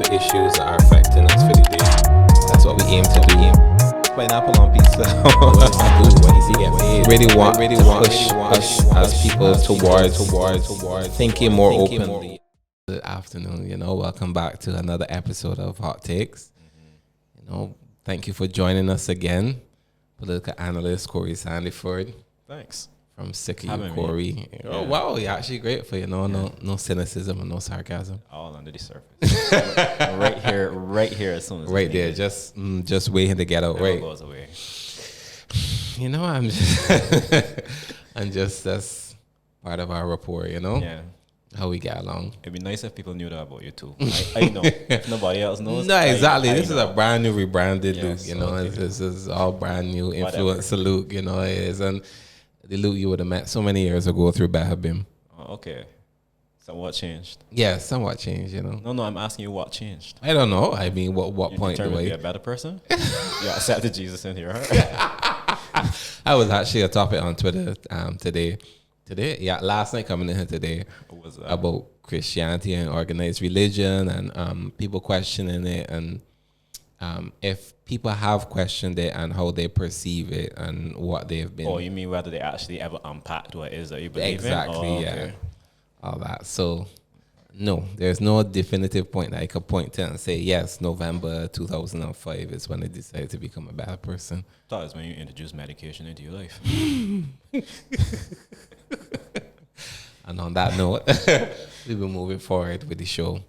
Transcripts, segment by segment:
the issues that are affecting us for the day. That's what we aim to do. Pineapple on pizza. Really want push us as people towards thinking more openly. Good afternoon. Welcome back to another episode of Hot Takes. Thank you for joining us again. Political analyst Corey Sandiford. Thanks. From Sick of You, Corey. Yeah. Oh, wow. You're actually grateful, no cynicism and no sarcasm. All under the surface. right here as soon as right there, just waiting to get out. Never right. goes away. I'm just that's part of our rapport, Yeah. How we get along. It'd be nice if people knew that about you too. I know. If nobody else knows. No, exactly. This is a brand new rebranded Luke, okay. This is all brand new influencer Luke, it is. And the Luke you would have met so many years ago through Bahabim. Oh, okay. So what changed? Yeah, somewhat changed, No, I'm asking you what changed. I don't know. I mean, what you point do determined I... to be a better person? You accepted Jesus into your heart? That was actually a topic on Twitter today. Yeah, last night coming in here today. What was that? About Christianity and organized religion and people questioning it and if people have questioned it and how they perceive it and what they've been. Oh, you mean whether they actually ever unpacked what it is that you believe exactly, in? Yeah. All that. So, no, there's no definitive point that I could point to and say, yes, November 2005 is when I decided to become a better person. I thought it was when you introduced medication into your life. And on that note, we'll be moving forward with the show.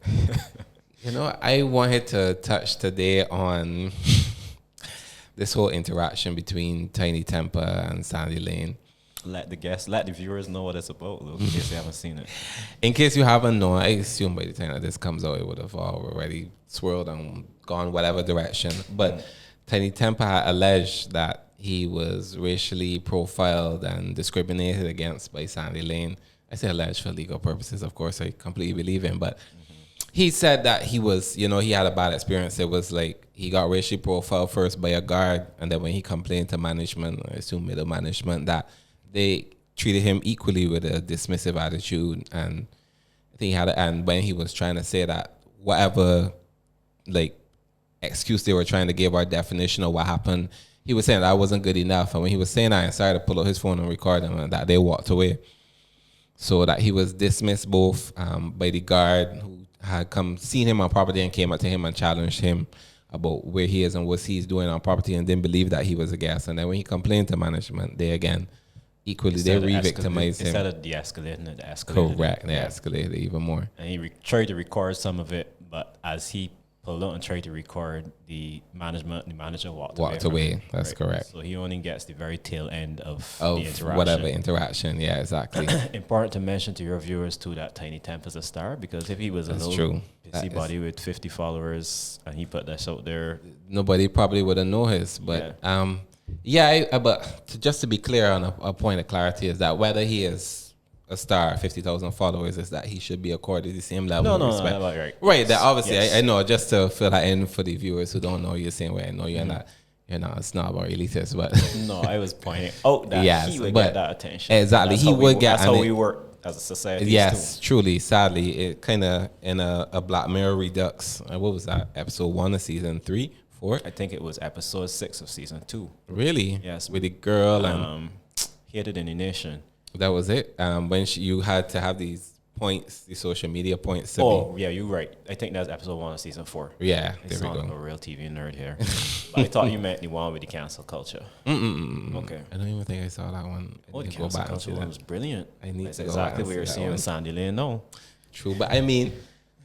I wanted to touch today on this whole interaction between Tinie Tempah and Sandy Lane. Let the viewers know what it's about, Luke, in case they haven't seen it. In case you haven't known, I assume by the time that this comes out, it would have already swirled and gone whatever direction. But Tinie Tempah alleged that he was racially profiled and discriminated against by Sandy Lane. I say alleged for legal purposes, of course, I completely believe him, but he said that he was, he had a bad experience. It was like he got racially profiled first by a guard, and then when he complained to management, I assume middle management, that they treated him equally with a dismissive attitude. And I think and when he was trying to say that whatever excuse they were trying to give or definition of what happened, he was saying that wasn't good enough. And when he was saying that, I started to pull out his phone and record him, and that they walked away. So that he was dismissed both by the guard who had seen him on property and came up to him and challenged him about where he is and what he's doing on property and didn't believe that he was a guest. And then when he complained to management, they again, equally, they re-victimized him. Instead of de-escalating it, escalated. Correct, they escalated even more. And he tried to record some of it, but as he pulled out and tried to record, the manager walked away. That's correct. So he only gets the very tail end of the interaction. Whatever interaction, yeah, exactly. Important to mention to your viewers too that Tinie Tempah is a star, because if he was a little pissy body with 50 followers and he put this out there, nobody probably would have noticed. But but just to be clear on a point of clarity is that whether he is a star, 50,000 followers, is that he should be accorded the same level of respect. No, right. That obviously, yes. I know, just to fill that in for the viewers who don't know you the same way. I know you're not a snob or elitist, but no, I was pointing out that he would get that attention. Exactly, he would get. That's how we work as a society. Yes, truly. Sadly, it kind of in a Black Mirror redux. What was that? Episode 1 of season 3, 4? I think it was episode 6 of season 2. Really? Yes, with the girl and hated in the nation. That was it. When you had to have these points, the social media points. Yeah, you're right. I think that's episode 1 of season 4. Yeah, there we go. I'm a real TV nerd here. But I thought you meant the one with the cancel culture. Okay. I don't even think I saw that one. The cancel culture one was brilliant. That's exactly what you're seeing with Sandy Lane now. True, but I mean,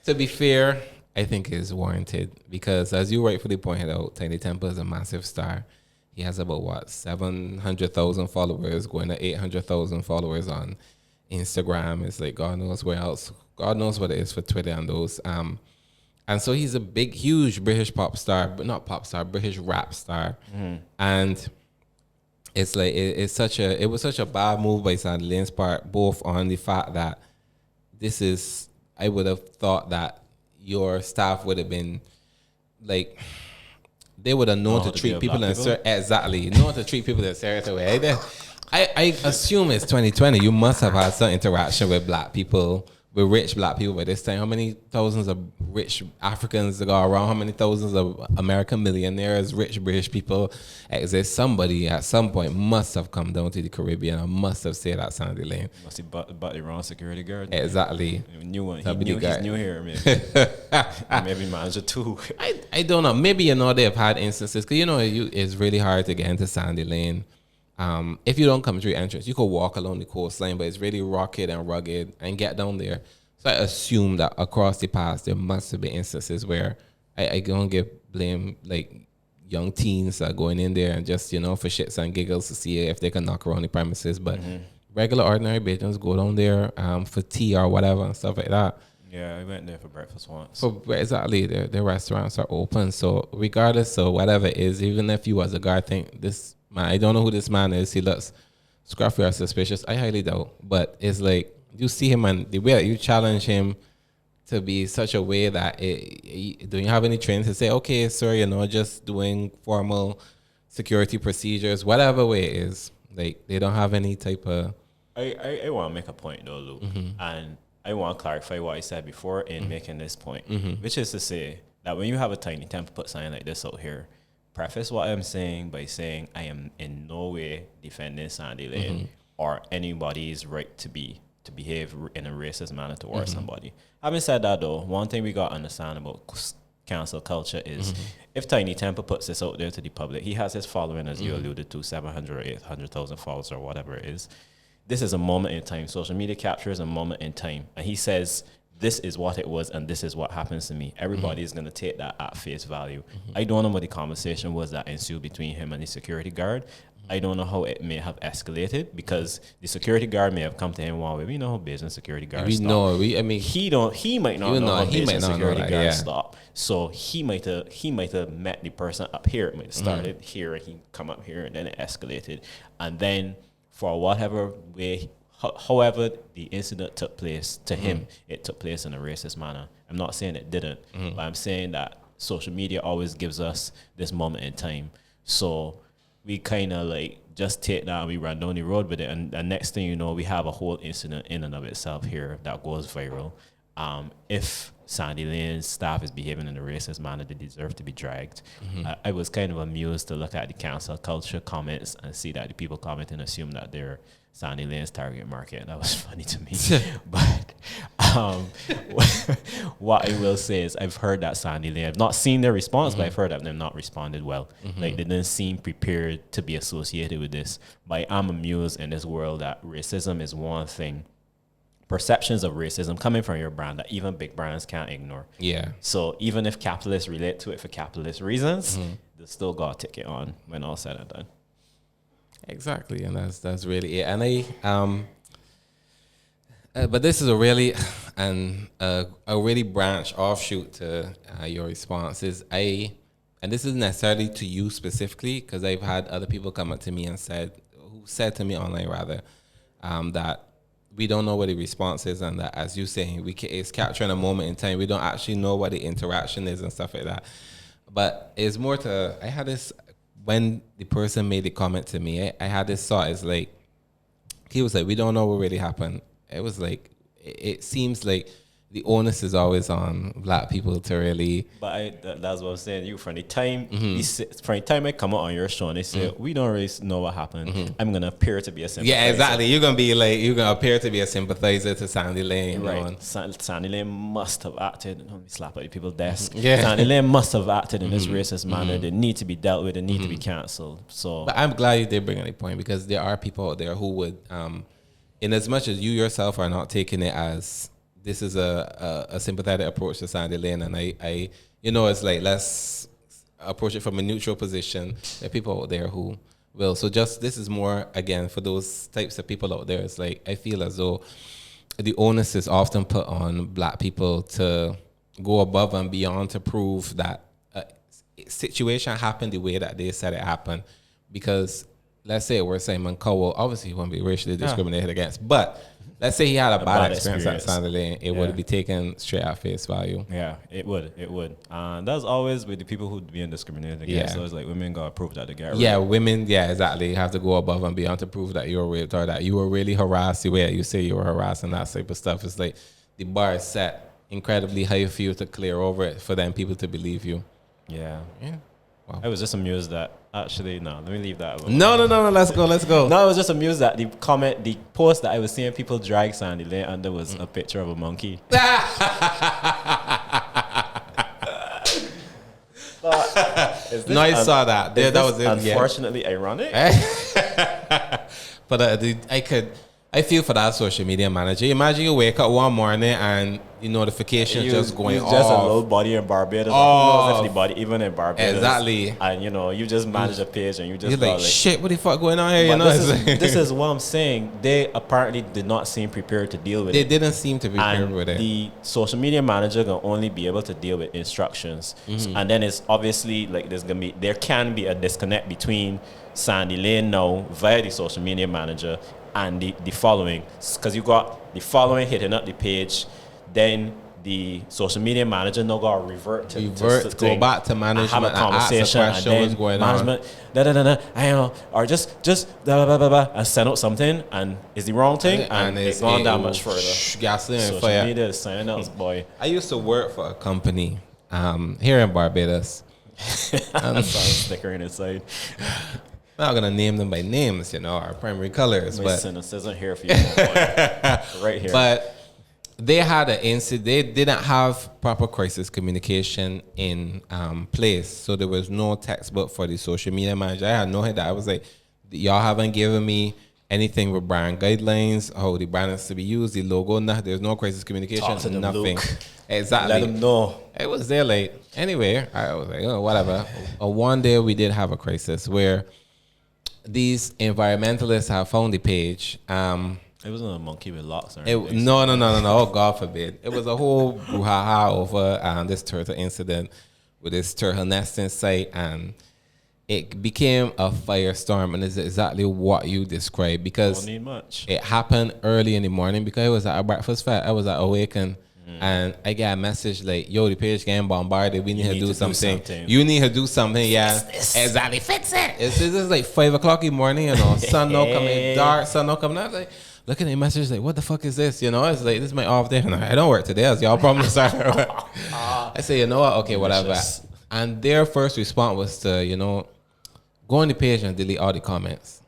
to be fair, I think it's warranted because, as you rightfully pointed out, Tinie Tempah is a massive star. He has about 700,000 followers, going to 800,000 followers on Instagram. It's like God knows where else. God knows what it is for Twitter and those. And so he's a big, huge British pop star, but not pop star, British rap star. And it's like it was such a bad move by Sandy Lane's part, both on the fact that I would have thought that your staff would have been like. They would have known to treat people in a serious way. I assume it's 2020. You must have had some interaction with Black people with rich black people by this time. How many thousands of rich Africans that go around? How many thousands of American millionaires, rich British people exist? Somebody at some point must have come down to the Caribbean and must have stayed at Sandy Lane. Must have bought the wrong security guard. Exactly. New one. He's new here, maybe. Maybe manager too. I don't know. Maybe, they've had instances. Because, it's really hard to get into Sandy Lane. If you don't come through entrance, you could walk along the coastline, but it's really rugged and rugged and get down there. So I assume that across the pass, there must have been instances where I don't give blame, like young teens are going in there and just, for shits and giggles to see if they can knock around the premises. But regular, ordinary patrons go down there for tea or whatever and stuff like that. Yeah, I went there for breakfast once. Exactly. The restaurants are open. So regardless of whatever it is, even if you as a guy think this man, I don't know who this man is, he looks scruffy or suspicious, I highly doubt. But it's like, you see him and the way that you challenge him to be such a way that do you have any training to say, okay, sir, just doing formal security procedures, whatever way it is. Like, they don't have any type of... I want to make a point though, Luke. And I want to clarify what I said before in making this point, which is to say that when you have a Tinie Tempah put sign like this out here, preface what I'm saying by saying I am in no way defending Sandy Lane or anybody's right to behave in a racist manner towards somebody. Having said that, though, one thing we got to understand about cancel culture is if Tinie Tempah puts this out there to the public, he has his following, as you alluded to, 700 or 800,000 followers or whatever it is. This is a moment in time. Social media captures a moment in time. And he says, this is what it was and this is what happens to me. Everybody is going to take that at face value. I don't know what the conversation was that ensued between him and the security guard. I don't know how it may have escalated because the security guard may have come to him while we know how business security guards stop. He might not know how business security guards stop. So he might have met the person up here. It might have started here and he come up here and then it escalated. And then for whatever way, however the incident took place to him, it took place in a racist manner. I'm not saying it didn't, but I'm saying that social media always gives us this moment in time. So we kind of like just take that and we run down the road with it. And the next thing you know, we have a whole incident in and of itself here that goes viral. If Sandy Lane's staff is behaving in a racist manner, they deserve to be dragged. I was kind of amused to look at the cancel culture comments and see that the people commenting assume that they're Sandy Lane's target market. That was funny to me. But what I will say is I've heard that Sandy Lane, I've not seen their response, but I've heard that they've not responded well. Like they didn't seem prepared to be associated with this. But I'm amused in this world that racism is one thing. Perceptions of racism coming from your brand that even big brands can't ignore. Yeah. So even if capitalists relate to it for capitalist reasons, they still got a ticket on when all said and done. Exactly, and that's really it. And but this is a really branch offshoot to your responses. And this isn't necessarily to you specifically, because I've had other people come up to me and said to me online rather, that we don't know what the response is, and that, as you saying, it's capturing a moment in time. We don't actually know what the interaction is and stuff like that. But it's more to, I had this. When the person made the comment to me, I had this thought. It's like, he was like, we don't know what really happened. It was like, it seems like the onus is always on black people to really. But that's what I'm saying. You from the time from the time I come out on your show and they say we don't really know what happened, I'm gonna appear to be a sympathizer. Yeah, exactly. You're gonna appear to be a sympathizer to Sandy Lane. Right. Sandy Lane must have acted. Let me slap at people's desk. Yeah. Sandy Lane must have acted in this racist manner. They need to be dealt with. They need to be cancelled. So, but I'm glad you did bring any point, because there are people out there who would, in as much as you yourself are not taking it as this is a sympathetic approach to Sandy Lane, and I it's like, let's approach it from a neutral position. There are people out there who will. So just, this is more, again, for those types of people out there. It's like, I feel as though the onus is often put on black people to go above and beyond to prove that a situation happened the way that they said it happened. Because let's say we're saying Cowell, obviously he won't be racially discriminated against, but let's say he had a bad experience at Sandy Lane, it would be taken straight at face value. Yeah, it would. That's always with the people who being discriminated against. So it's like, women got to prove that they get raped. Yeah, women, exactly. You have to go above and beyond to prove that you were raped or that you were really harassed the way that you say you were harassed and that type of stuff. It's like, the bar is set incredibly high for you to clear over it for them people to believe you. Yeah. Wow. I was just amused that actually let me leave that alone. No. Let's go. No, I was just amused that the post that I was seeing people drag Sandy Lane and there was a picture of a monkey. No, I saw that. Yeah, that was it. Unfortunately, ironic. But I feel for that social media manager. Imagine you wake up one morning and notifications just going off. Just a little body in Barbados. Who knows if the body even in Barbados. Exactly. And you just manage a page and you're like, shit, what the fuck going on here? This is what I'm saying. They apparently did not seem prepared to deal with it. They didn't seem to be prepared with it. The social media manager can only be able to deal with instructions. And then it's obviously like there can be a disconnect between Sandy Lane now via the social media manager and the following, because you got the following hitting up the page, then the social media manager now got to revert to go back to management, have a conversation, and then what's going management, or just blah, blah, blah, blah, and send out something, and it's the wrong thing, and it's gone that much further. Gasoline social fire. media is something else, boy. I used to work for a company here in Barbados. That's sticker inside. I'm not gonna name them by names, our primary colors, but cynicism here for you, right here. But they had an incident. They didn't have proper crisis communication in place, so there was no textbook for the social media manager. I had no idea. I was like, y'all haven't given me anything with brand guidelines, how the brand is to be used, the logo. There's no crisis communication. Talk to them, nothing. Luke. Exactly. Let them know. It was there late. Anyway, I was like, whatever. One day we did have a crisis where these environmentalists have found the page. It wasn't a monkey with locks or anything. No. Oh, God forbid. It was a whole brouhaha over this turtle incident with this turtle nesting site, and it became a firestorm, and it's exactly what you described, because don't need much. It happened early in the morning because it was at a breakfast fest. I was at Awaken. And I got a message like, yo, the page getting bombarded. We need to do something. You need to do something. Yeah. Exactly. Fix it. This is like 5 o'clock in the morning, sun no coming, dark, sun no coming. I was like, looking at the message like, what the fuck is this? It's like, this is my off day. And I don't work today. As y'all probably start. I say, you know what? Okay, whatever. And their first response was to, go on the page and delete all the comments.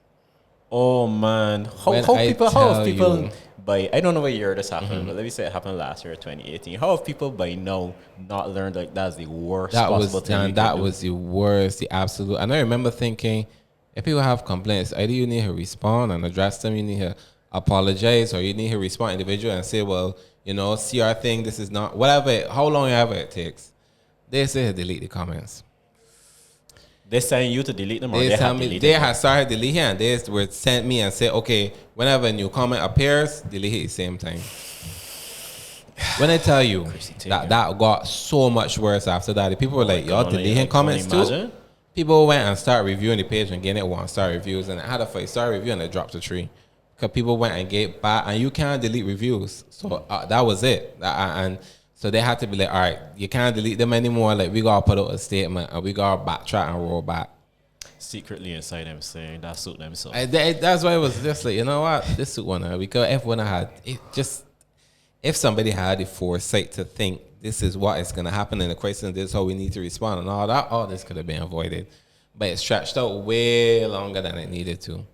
Oh, man. How people... I don't know what year this happened, but let me say it happened last year, 2018. How have people by now not learned like that's the worst possible thing? That was the worst, the absolute. And I remember thinking, if people have complaints, either you need to respond and address them, you need to apologize, or you need to respond individually and say, well, see our thing, this is not, whatever, how long ever it takes. They say delete the comments. They're saying you to delete them, or they have started deleting, and they were sent me and said, okay, whenever a new comment appears, delete it at the same time. When I tell you that got so much worse after that, the people were like, y'all deleting comments too? People went and started reviewing the page and getting it 1-star reviews, and I had a 5-star review and it dropped a 3. Because people went and gave back, and you can't delete reviews. So that was it. And so they had to be like, all right, you can't delete them anymore. Like, we got to put out a statement and we got to backtrack and roll back. Secretly inside them saying that suit themselves. That's why it was just like, you know what? This suit one, because everyone had, if somebody had the foresight to think this is what is going to happen in the crisis, this is how we need to respond and all that, all this could have been avoided. But it stretched out way longer than it needed to.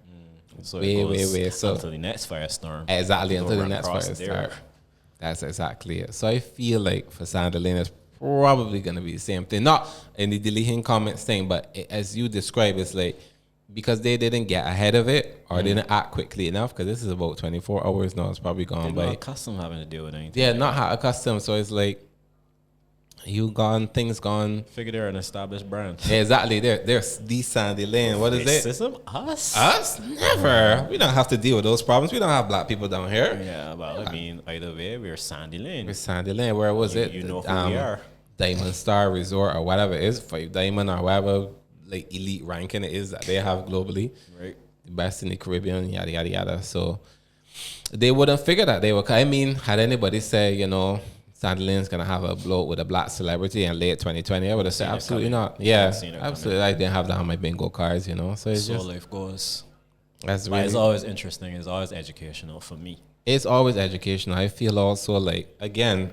So way. So until the next firestorm. Exactly, until the next firestorm. That's exactly it. So I feel like for Sandy Lane, it's probably going to be the same thing. Not in the deleting comments thing, but as you describe, it's like, because they didn't get ahead of it or didn't act quickly enough, because this is about 24 hours now. It's probably gone by. They're not accustomed having to deal with anything. Yeah, not accustomed. So it's like, you gone, things gone. Figure they're an established brand. Yeah, exactly. There's the Sandy Lane. What is it? Racism? Us? Us? Never. We don't have to deal with those problems. We don't have black people down here. Yeah, well, I mean, either way, we're Sandy Lane. We're Sandy Lane. Where was it? You know who we are. Diamond Star Resort or whatever it is, 5 Diamond or whatever, like elite ranking it is that they have globally. Right. The best in the Caribbean, yada, yada, yada. So they wouldn't figure that. Had anybody say, Sandy Lane's going to have a blowout with a black celebrity in late 2020, I would have said, absolutely not. Yeah, absolutely. I didn't have that on my bingo cards, So it's so life goes. That's really, it's always interesting. It's always educational for me. It's always educational. I feel also like, again,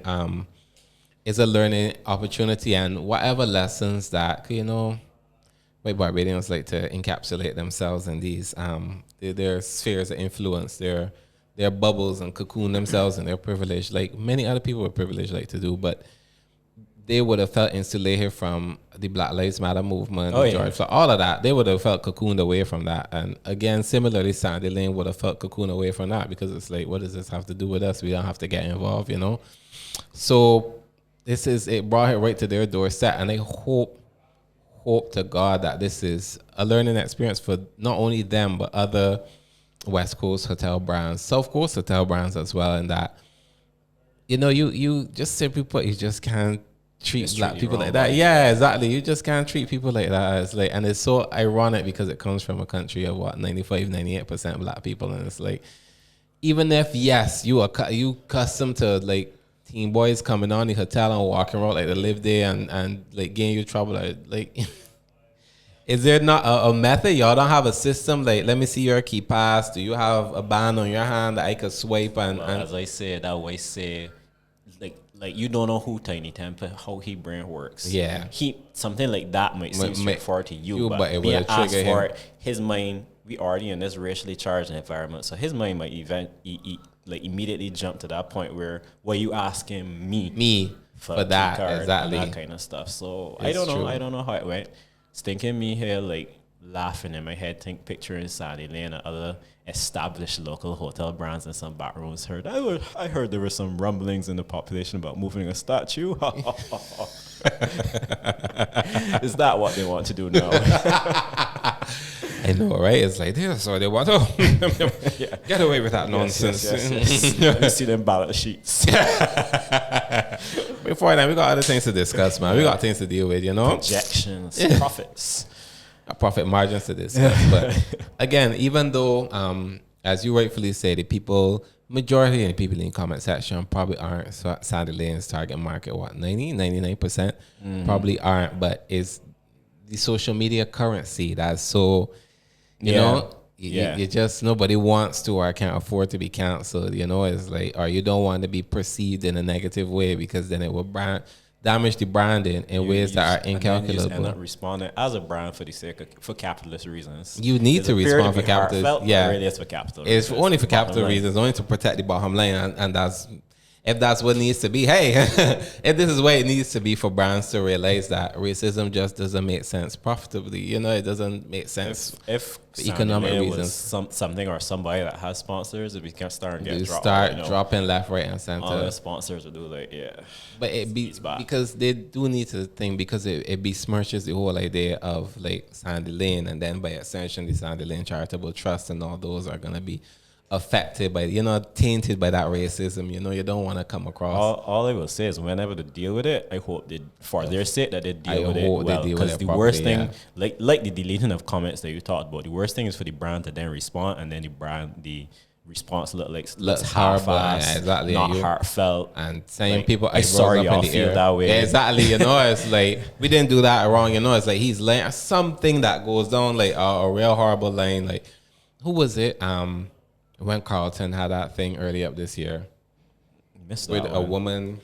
it's a learning opportunity, and whatever lessons that, white Barbadians like to encapsulate themselves in these, their spheres of influence, their bubbles, and cocoon themselves in their privilege, like many other people with privilege like to do, but they would have felt insulated from the Black Lives Matter movement, George Floyd, all of that. They would have felt cocooned away from that. And again, similarly, Sandy Lane would have felt cocooned away from that, because it's like, what does this have to do with us? We don't have to get involved, So it brought it right to their doorstep. And I hope to God that this is a learning experience for not only them, but other West Coast hotel brands, South Coast hotel brands as well. And that, you just simply put, you just can't treat Black people like that. Yeah, exactly. You just can't treat people like that. It's like, and it's so ironic because it comes from a country of 98% Black people, and it's like, even if yes, you accustomed to like teen boys coming on the hotel and walking around like they live there and like getting you trouble, like is there not a method? Y'all don't have a system? Like, let me see your key pass. Do you have a band on your hand that I could swipe and as I said, I always say, like you don't know who Tinie Tempah, how he brain works. Yeah. Something like that might seem straightforward to you, but it being would asked trigger for him. it, his mind, we already in this racially charged environment, so his mind might immediately jump to that point where you asking me for that, exactly, and that kind of stuff. So It's true. I don't know how it went. Stinking me here like laughing in my head, picturing Sandy Lane and other established local hotel brands and some back rooms heard. I heard there were some rumblings in the population about moving a statue. Is that what they want to do now? I know, right? It's like, that's what they want. Get away with that nonsense. Yes. Let me see them ballot sheets. Before that, we got other things to discuss, man. We got things to deal with, Projections, profits. Profit margins to discuss. But again, even though, as you rightfully say, majority of the people in the comment section probably aren't Sandy Lane's target market, 99% probably aren't, but it's the social media currency that's so, you just, nobody wants to or can't afford to be canceled, it's like, or you don't want to be perceived in a negative way, because then it will damage the branding in ways that are incalculable. You end up responding as a brand for capitalist reasons. You need to respond for capitalist. Yeah, really, it's for capital. It's only for capital reasons, only to protect the bottom line, and that's if that's what it needs to be. Hey, if this is what it needs to be for brands to realize that racism just doesn't make sense profitably, it doesn't make sense if for economic reasons. Something or somebody that has sponsors, if we can start dropping left, right, and center. All the sponsors will do but it be because they do need to think, because it besmirches the whole idea of like Sandy Lane, and then by extension the Sandy Lane Charitable Trust, and all those are gonna be affected by, tainted by that racism. You don't want to come across. All I will say is, whenever they deal with it, I hope for their sake that they deal with it well. Because the worst thing, like the deleting of comments that you talked about, the worst thing is for the brand to then respond, and then the response looks half-assed, exactly, not heartfelt, and saying people, I'm sorry y'all feel that way. Yeah, exactly, it's like, we didn't do that wrong, it's like he's laying something that goes down, like a real horrible line. Like, who was it? When Carlton had that thing early up this year with a woman.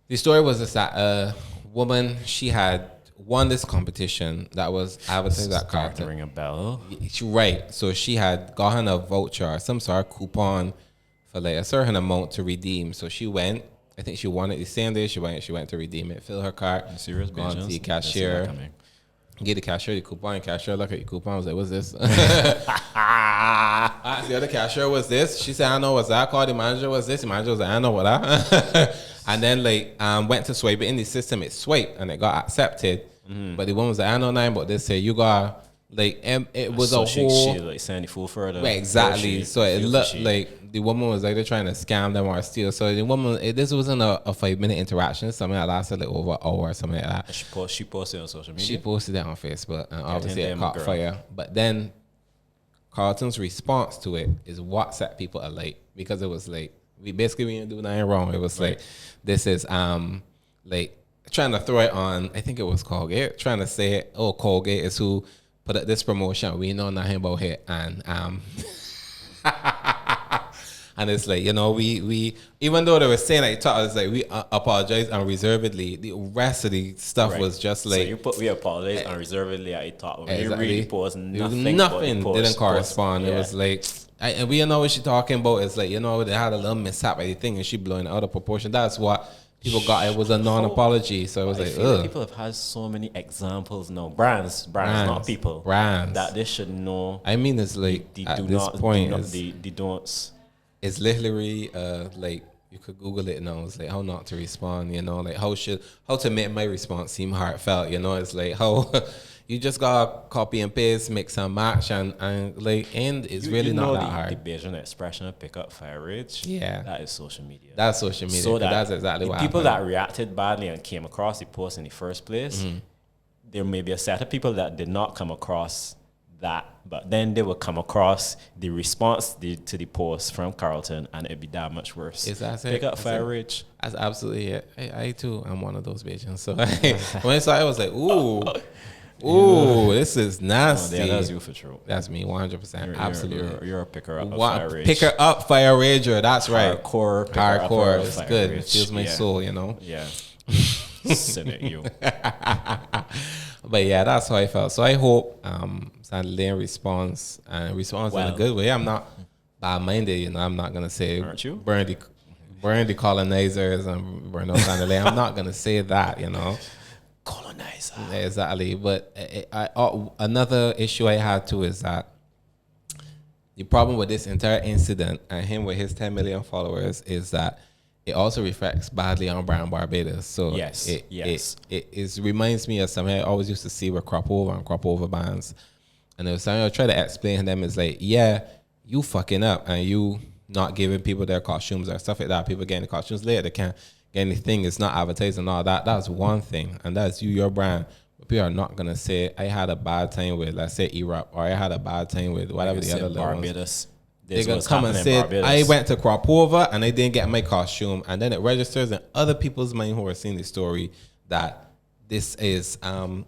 The story was that a woman, she had won this competition that was advertised at Carlton. Ring a bell. Right. So she had gotten a voucher, some sort of coupon for like a certain amount to redeem. So she went. I think she won it the same day. She went to redeem it, fill her cart, go on to the cashier. Get the cashier the coupon. Cashier look at the coupon. I was like, what's this? The other cashier was this. She said, I know what's that. Called the manager, was this. The manager was like, I know what that. And then went to swipe it in the system. It swiped and it got accepted. But the woman was like, I know nothing but this. Say you got it was so a whole. She like Sandy fool for her. Right, exactly. So it looked like the woman was either trying to scam them or steal. So the woman, this wasn't a 5-minute interaction. Something that lasted like over an hour or something like that. She posted on social media. She posted it on Facebook, and obviously it caught fire. But then Carlton's response to it is what set people alight, because it was like, we didn't do nothing wrong. It was like, this is like trying to throw it on. I think it was Colgate, trying to say it. Oh, Colgate is who put up this promotion. We know nothing about it, and And it's like, we even though they were saying like it's like we apologize unreservedly, the rest of the stuff was just like, so we apologize unreservedly at talk. When exactly. we read the post, nothing didn't correspond. It was like, and we know what she's talking about. It's like, they had a little mishap at the thing and she blowing it out of proportion. That's what people got. It was a non-apology. So it was like, ugh. People have had so many examples now. Brands, not people. Brands. That they should know. I mean, it's like, at this point, the don'ts. It's literally like, you could Google it now. It's like how not to respond, like how to make my response seem heartfelt, It's like how you just gotta copy and paste, mix and match, and it's really not that hard. The Bayesian expression of pick up fire rage. Yeah, that is social media. That's social media. So that's exactly what people happened. that reacted badly and came across the post in the first place, there may be a set of people that did not come across that, but then they will come across the response to the post from Carlton, and it'd be that much worse. Pick up fire rage. That's absolutely it. I too am one of those Bayesians. So when I saw it, I was like, ooh, this is nasty. Yeah, that's you for true. That's me, 100%. Absolutely. You're a picker up of fire rage. Picker up fire rager. That's right. Hardcore. It's good. It feels my soul, Yeah. Send it you. But yeah, that's how I felt. So I hope Sandy responds in a good way. I'm not bad-minded, I'm not gonna say aren't you? burn the colonizers and burn out Sandy. I'm not gonna say that, Colonizer. Exactly. But another issue I had too is that the problem with this entire incident and him with his 10 million followers is that it also reflects badly on Brand Barbados. So it reminds me of something I always used to see with crop over bands. And there was something I try to explain to them is like, yeah, you fucking up and you not giving people their costumes or stuff like that. People getting the costumes later, they can't get anything. It's not advertising and all that. That's one thing. And that's your brand. But people are not going to say, I had a bad time with, let's say, Europe, or I had a bad time with whatever the other Barbados. They're going to come and say, I went to crop over and I didn't get my costume. And then it registers in other people's mind who are seeing the story that this is, brand.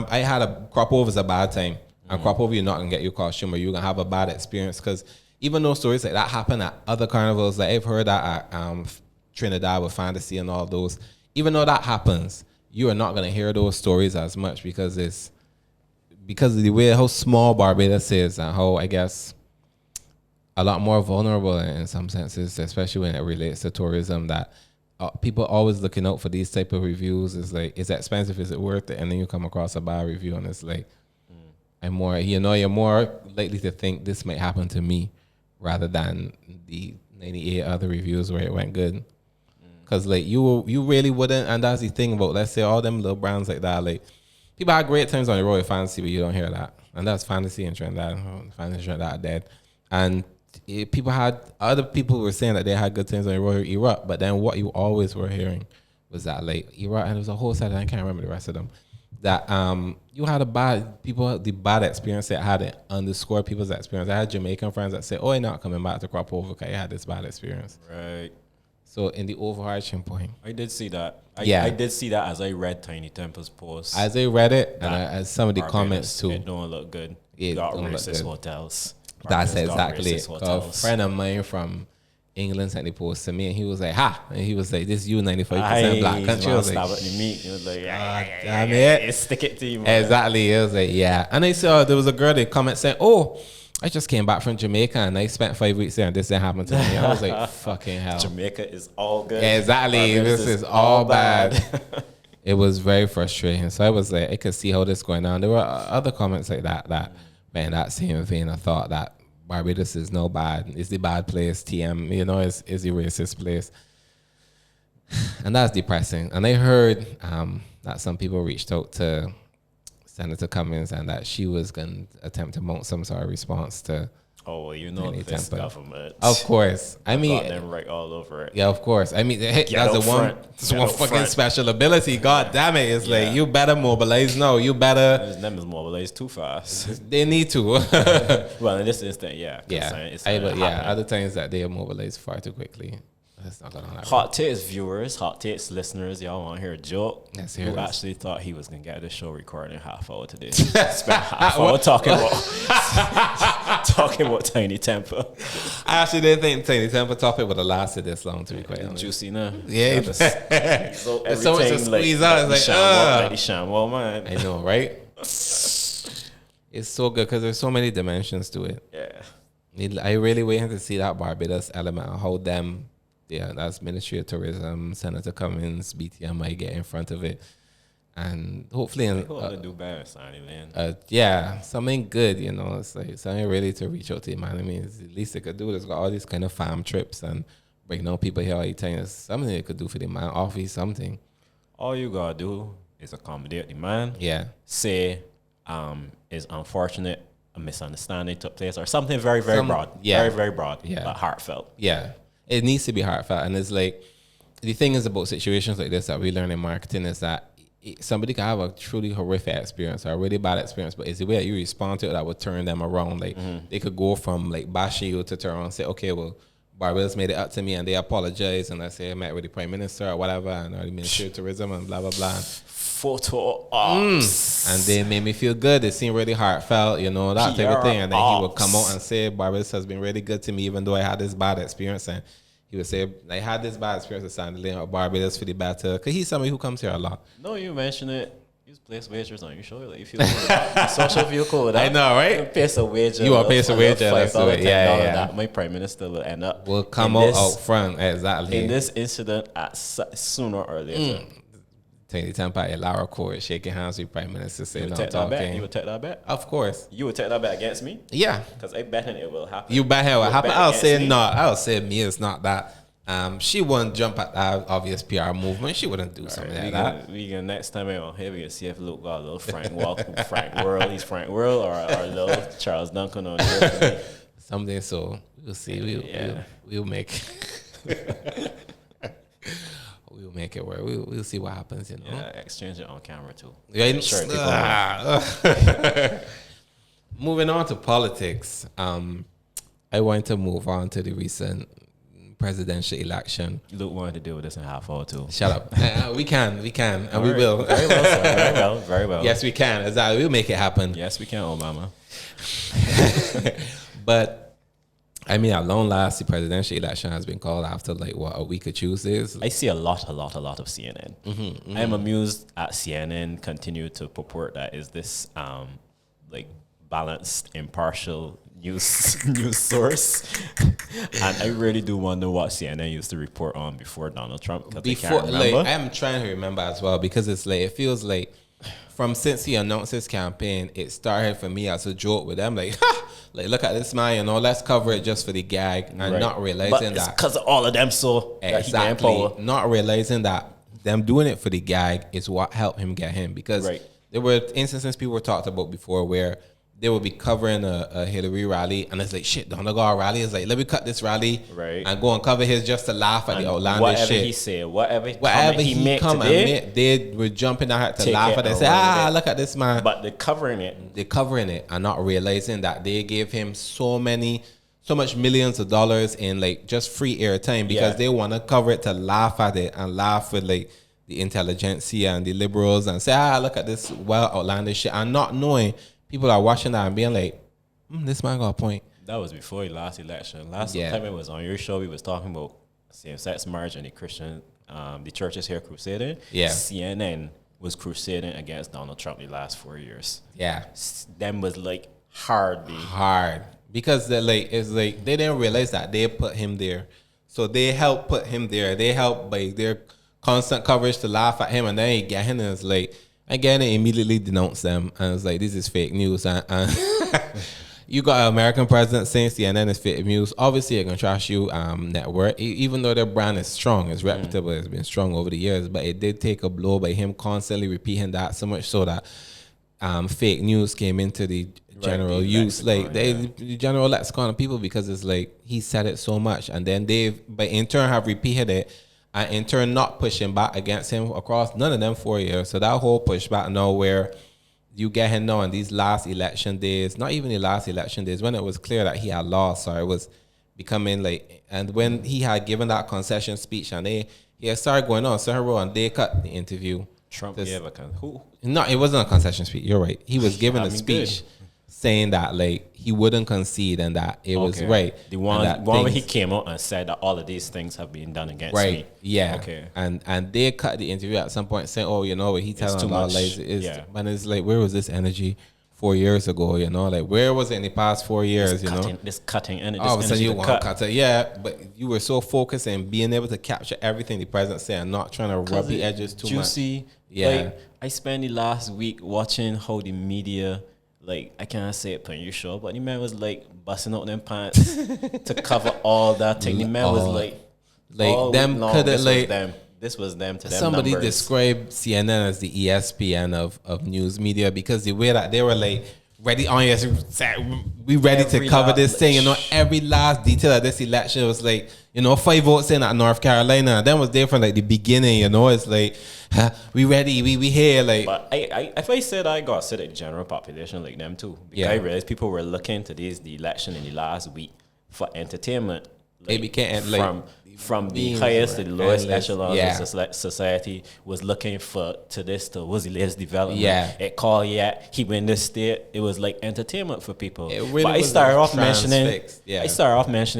I had a crop over is a bad time. And crop over, you're not going to get your costume or you're going to have a bad experience. Because even though stories like that happen at other carnivals, like I've heard that at Trinidad with Fantasy and all those, even though that happens, you are not going to hear those stories as much because of the way how small Barbados is and how, I guess, a lot more vulnerable in some senses, especially when it relates to tourism, that people always looking out for these type of reviews. It's like, is it expensive? Is it worth it? And then you come across a bad review and it's like, you're more likely to think this might happen to me rather than the 98 other reviews where it went good. Because like you really wouldn't, and that's the thing about, let's say, all them little brands like that, like people had great times on the road with Fantasy, but you don't hear that. And that's Fantasy and Trinidad. Fantasy and Trinidad are dead. And other people were saying that they had good times on the road with Iraq, but then what you always were hearing was that like Iraq, and there was a whole set, I can't remember the rest of them, that you had the bad experience that had it underscore people's experience. I had Jamaican friends that say, oh, I'm not coming back to crop over because I had this bad experience. Right. So in the overarching point, I did see that. I did see that as I read Tinie Tempah's post. As I read it, and as some of the comments too. It don't look good. It got don't racist look good. hotels. That's exactly it. A friend of mine from England sent the post to me, and he was like, "Ha!" And he was like, "This you 95% black country." I was like, "He was like, damn it, stick it to you." Man. Exactly. It was like, yeah. And I saw there was a girl that comment saying, "Oh, I just came back from Jamaica and I spent 5 weeks there and this didn't happen to me." I was like, "Fucking hell!" Jamaica is all good. Exactly. This is all bad. It was very frustrating. So I was like, I could see how this going on. There were other comments like that. Man, that same vein, I thought that Barbados is no bad. It's the bad place. TM, is the racist place. And that's depressing. And I heard that some people reached out to Senator Cummings and that she was going to attempt to mount some sort of response to this government. Of course. I mean, got them right all over it. Yeah, of course. I mean, that's one fucking special ability. God damn it. It's like, you better mobilize. No, you better. Them is mobilized too fast. They need to. Well, in this instant, yeah. Yeah. Other times that they mobilize far too quickly. let's not go down that road. Hot takes viewers, hot takes listeners, y'all want to hear a joke? Let's hear Who this. actually thought he was gonna get this show recorded in half hour today? Spent half hour talking about Tinie Tempah. I actually didn't think Tinie Tempah topic would have lasted this long, to be quite honest. Juicy now. Yeah. So There's so much to squeeze out. It's like, Shamwell, man. I know, right? It's so good because there's so many dimensions to it. Yeah. I really waiting to see that Barbados element, how them, that's Ministry of Tourism, Senator Cummings, BTM might get in front of it. And hopefully, do better, Sonny, man. something good, it's like something really to reach out to, man. I mean, it's the least they could do is got all these kind of farm trips and bring on people here all the time. It's something they could do for the man, offer something. All you gotta do is accommodate the man. Yeah. Say, it's unfortunate a misunderstanding took place or something very, very broad. Yeah. Very, very broad, Yeah. but heartfelt. Yeah. It needs to be heartfelt. And it's like, the thing is about situations like this that we learn in marketing is that somebody can have a truly horrific experience or a really bad experience, but it's the way that you respond to it that would turn them around. Like, they could go from like bashing you to turn around and say, okay, well, Barbados made it up to me and they apologize, and let's say I met with the Prime Minister or whatever, and or the Ministry of Tourism and blah, blah, blah. Photo ops. And they made me feel good. It seemed really heartfelt, that type of thing. And then he would come out and say, Barbados has been really good to me, even though I had this bad experience. And he would say, I had this bad experience with Sandy or Barbados for the better. Because he's somebody who comes here a lot. No, you mention it. You place wagers on your show. Like, you feel good. Social feel cool with that. I know, right? You place a wager. You want to place a wager. Let's do it. Yeah. That my Prime Minister will end up. Will come out front. Exactly. In this incident, sooner or later. Tinie Tempah at Lara Court shaking hands with Prime Minister saying, no talking. You would take that bet? Of course. You would take that bet against me? Yeah. Because I betting it will happen. You bet it will happen. I'll say me? no. I'll say me it's not that. She wouldn't jump at that obvious PR movement. She wouldn't do something like that. We can next time on here we can see if Luke got a little Frank World. He's Frank World or a little Charles Duncan on here. Something, so we'll see. We'll make we'll make it work. We'll see what happens, Yeah, exchange it on camera too. Yeah, I'm sure people moving on to politics. I want to move on to the recent presidential election. Luke wanted to deal with this in half hour too. Shut up. We can, and All we right. will. Very well, sir. Very well. Yes, we can. Exactly. We'll make it happen. Yes, we can, Obama. But I mean, at long last, the presidential election has been called after a week of Tuesdays. I see a lot of CNN. I'm amused at CNN continue to purport that is this balanced, impartial news source, and I really do wonder what CNN used to report on before Donald Trump. Before, I'm trying to remember as well because it's it feels like since he announced his campaign, it started for me as a joke with them, look at this man, let's cover it just for the gag, and not realizing that because of all of them, so exactly, not realizing that them doing it for the gag is what helped him get him, because there were instances people were talked about before where they would be covering a Hillary rally, and it's like, shit, Donald got a rally. It's like, let me cut this rally and go and cover his just to laugh at the outlandish shit. Whatever he said, whatever he make today, they were jumping out to laugh at it. Say, look at this man. But they're covering it and not realizing that they gave him so much millions of dollars in just free airtime because they want to cover it to laugh at it and laugh with the intelligentsia and the liberals and say, look at this outlandish shit, and not knowing people are watching that and being like, this man got a point. That was before the last election. Last time it was on your show, we was talking about same-sex marriage and the churches here crusading. Yeah. CNN was crusading against Donald Trump the last 4 years. Yeah. Them was hard. Because they didn't realize that they put him there. So they helped put him there. They helped by their constant coverage to laugh at him, and then he get him and it's again, they immediately denounced them, and it's this is fake news. And you got an American president saying CNN is fake news. Obviously, it can trash you network, even though their brand is strong, it's reputable, it's been strong over the years. But it did take a blow by him constantly repeating that, so much so that fake news came into the general use, the general lexicon of people, because it's he said it so much, and then but in turn have repeated it. And in turn, not pushing back against him across none of them 4 years. So that whole pushback now where you get him now in these last election days, not even the last election days, when it was clear that he had lost, or it was becoming like, and when he had given that concession speech and he had started going on several and they cut the interview. Trump gave a who? No, it wasn't a concession speech. You're right. He was giving a speech saying that like he wouldn't concede and that it was right. The one where he came out and said that all of these things have been done against me. Yeah. Okay. And they cut the interview at some point saying, oh, you know what, he telling a lot of lies. And it's like, where was this energy 4 years ago? You know, like where was it in the past 4 years? This cutting and all of a sudden you want to cut it. Yeah, but you were so focused in being able to capture everything the president said and not trying to rub the edges too juicy, much. Yeah. Like, I spent the last week watching how the media, like, I can't say it on your show, but the man was like busting out them pants to cover all that thing. The man was like them could have like this was them to them. Somebody numbers. described CNN as the ESPN of news media because the way that they were like ready on yes, we ready to cover this thing. You know, every last detail of this election was like, 5 votes in at North Carolina. That was there from like the beginning. It's like we ready, we here. Like, but if I said I got to the general population like them too, because I realized people were looking to the election in the last week for entertainment. Like, it became from the highest to the lowest echelon of society was looking was the latest development. Yeah. It called he win this state. It was like entertainment for people. Really, but I started off mentioning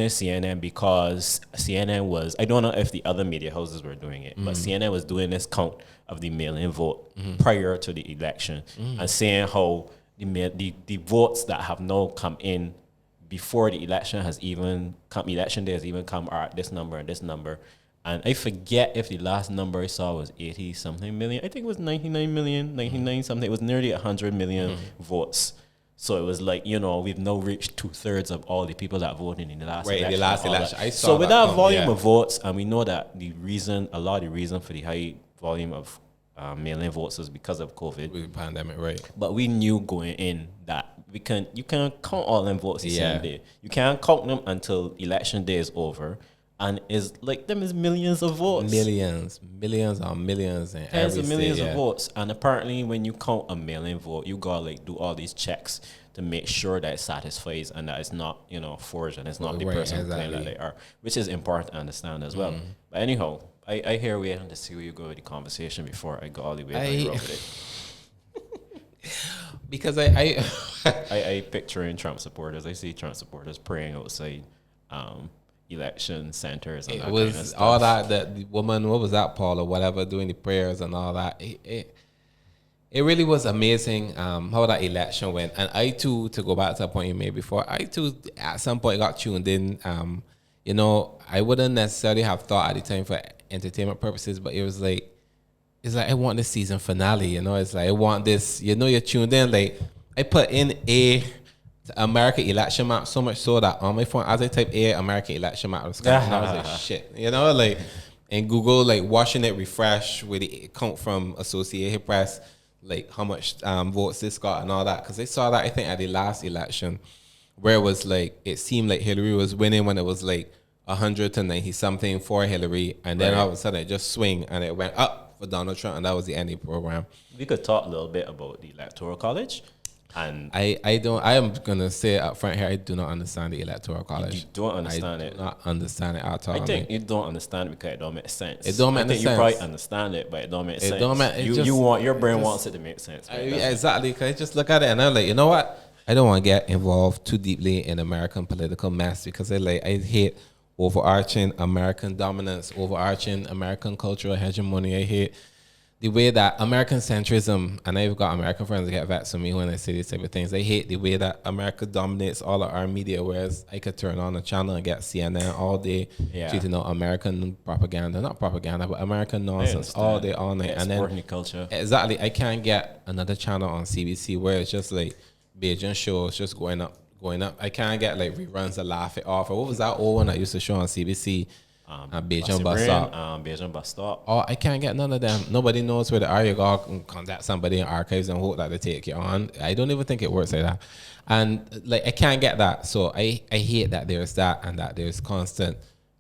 CNN because CNN was, I don't know if the other media houses were doing it, but CNN was doing this count of the mail-in vote prior to the election and saying how the votes that have now come in before the election day has even come are at this number and this number. And I forget if the last number I saw was 80 something million. I think it was 99 million, 99 something. It was nearly 100 million votes. So it was like, we've now reached 2/3 of all the people that voted in the last election. The last election. I saw so with that volume of votes, and we know that a lot of the reason for the high volume of mail-in votes was because of COVID. With the pandemic, right. But we knew going in that you can count all them votes the same day. You can't count them until election day is over. And it's like them is millions of votes. Millions on millions and tens of millions of votes. And apparently when you count a mail-in vote, you gotta like do all these checks to make sure that it satisfies and that it's not, forged and it's not the person claiming that they are. Which is important to understand as well. But anyhow, I hear we had to see where you go with the conversation before I go all the way down the road with it. Because I picturing Trump supporters. I see Trump supporters praying outside election centers. And it was kind of stuff. All that the woman, what was that, Paul or whatever, doing the prayers and all that. It really was amazing how that election went. And I too, to go back to a point you made before, I too at some point got tuned in. I wouldn't necessarily have thought at the time for entertainment purposes, but it was like, it's like, I want this season finale, it's like, I want this, you're tuned in. Like, I put in American election map so much so that on my phone, as I type American election map, I was like, shit, like, and Google, like, watching it refresh with the count from Associated Press, like, how much votes this got and all that. Because I saw that, I think, at the last election, where it was like, it seemed like Hillary was winning when it was like 100 to 90 something for Hillary. And then all of a sudden it just swing and it went up for Donald Trump, and that was the end of the program. We could talk a little bit about the Electoral College. And I am gonna say up front here, I do not understand the Electoral College. You don't understand it. I do not understand it at all. I think you don't understand it because it don't make sense. It don't make sense. You probably understand it, but it don't make sense. Your brain wants it to make sense. Exactly, because I just look at it and I'm like, you know what? I don't want to get involved too deeply in American political mess because I hate overarching American dominance, overarching American cultural hegemony. I hate the way that American centrism, and I've got American friends that get vexed with me when I say these type of things. I hate the way that America dominates all of our media, whereas I could turn on a channel and get CNN all day, treating out American propaganda, not propaganda, but American nonsense all day, all night. And then culture. Exactly, I can't get another channel on CBC where it's just like Beijing shows just going up. I can't get like reruns to laugh it off. Or what was that old one that used to show on CBC? Beijing Bus Stop. Beijing Bus Stop. Oh, I can't get none of them. Nobody knows where they are. You go contact somebody in archives and hope that they take you on. I don't even think it works like that. And like I can't get that. So I hate that there's that and that there's constant